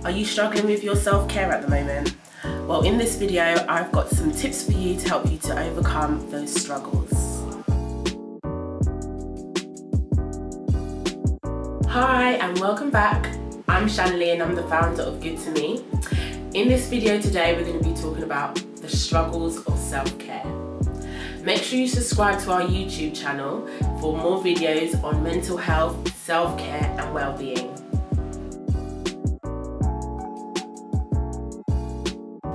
Are you struggling with your self-care at the moment? Well, in this video, I've got some tips for you to help you to overcome those struggles. Hi, and welcome back. I'm Shanley and I'm the founder of goodtomeuk. In this video today, we're going to be talking about the struggles of self-care. Make sure you subscribe to our YouTube channel for more videos on mental health, self-care and well-being.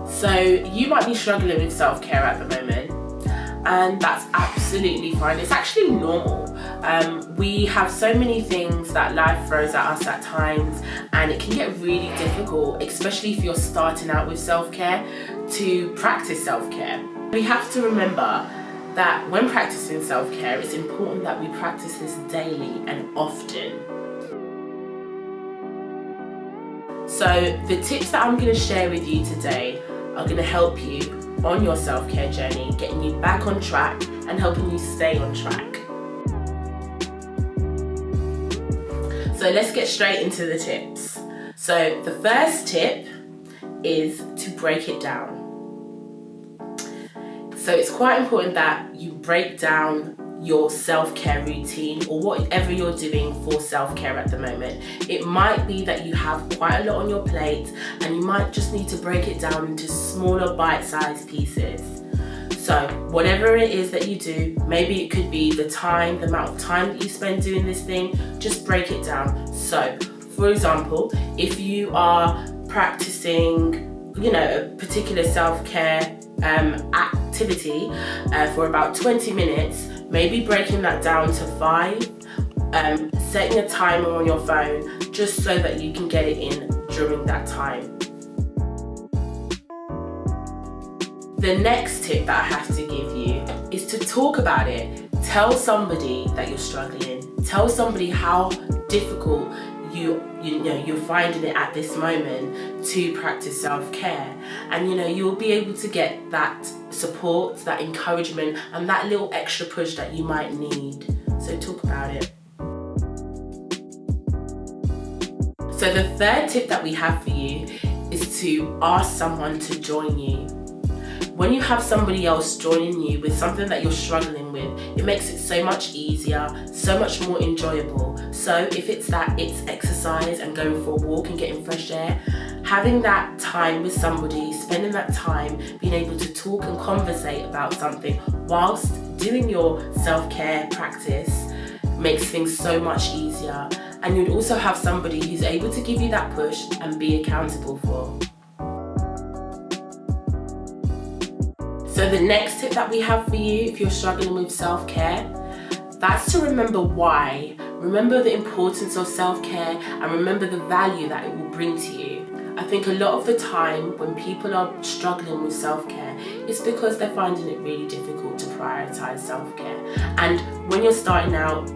So you might be struggling with self-care at the moment, and that's absolutely fine. It's actually normal. We have so many things that life throws at us at times, and it can get really difficult, especially if you're starting out with self-care, to practice self-care. We have to remember that when practicing self-care, it's important that we practice this daily and often. So the tips that I'm going to share with you today are going to help you on your self-care journey, getting you back on track and helping you stay on track. So let's get straight into the tips. So the first tip is to break it down. So it's quite important that you break down your self-care routine or whatever you're doing for self-care at the moment. It might be that you have quite a lot on your plate and you might just need to break it down into smaller bite-sized pieces. So whatever it is that you do, maybe it could be the amount of time that you spend doing this thing, just break it down. So for example, if you are practicing, a particular self-care activity for about 20 minutes, maybe breaking that down to 5, setting a timer on your phone just so that you can get it in during that time. The next tip that I have to give you is to talk about it. Tell somebody that you're struggling. Tell somebody how difficult you're finding it at this moment to practice self-care, and you'll be able to get that support, that encouragement and that little extra push that you might need. So talk about it. So the third tip that we have for you is to ask someone to join you. When you have somebody else joining you with something that you're struggling with, it makes it so much easier, so much more enjoyable. So if it's exercise and going for a walk and getting fresh air, having that time with somebody, spending that time being able to talk and conversate about something whilst doing your self-care practice makes things so much easier. And you'd also have somebody who's able to give you that push and be accountable for. So the next tip that we have for you if you're struggling with self-care, that's to remember why. Remember the importance of self-care and remember the value that it will bring to you. I think a lot of the time when people are struggling with self-care, it's because they're finding it really difficult to prioritize self-care. And when you're starting out,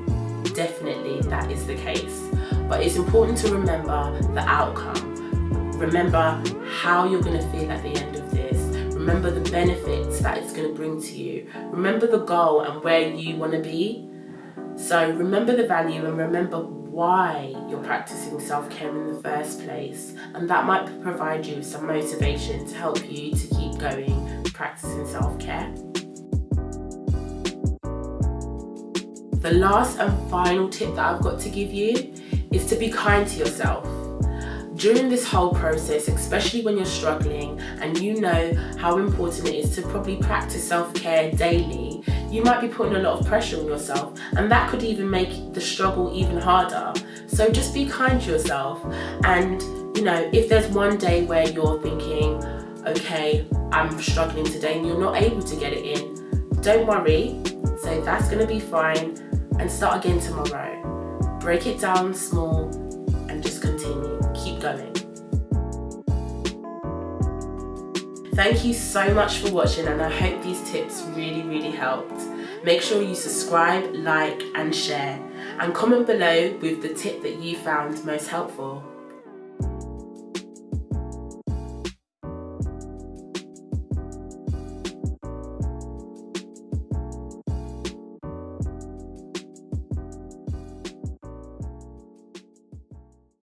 definitely that is the case. But it's important to remember the outcome. Remember how you're going to feel at the end of this. Remember the benefits that it's going to bring to you. Remember the goal and where you want to be. So remember the value and remember why you're practicing self-care in the first place. And that might provide you with some motivation to help you to keep going practicing self-care. The last and final tip that I've got to give you is to be kind to yourself. During this whole process, especially when you're struggling and you know how important it is to probably practice self-care daily, you might be putting a lot of pressure on yourself, and that could even make the struggle even harder. So just be kind to yourself, and if there's one day where you're thinking, okay, I'm struggling today and you're not able to get it in, don't worry, say that's going to be fine and start again tomorrow. Break it down small and just continue. Keep going. Thank you so much for watching, and I hope these tips really helped. Make sure you subscribe, like and share, and comment below with the tip that you found most helpful.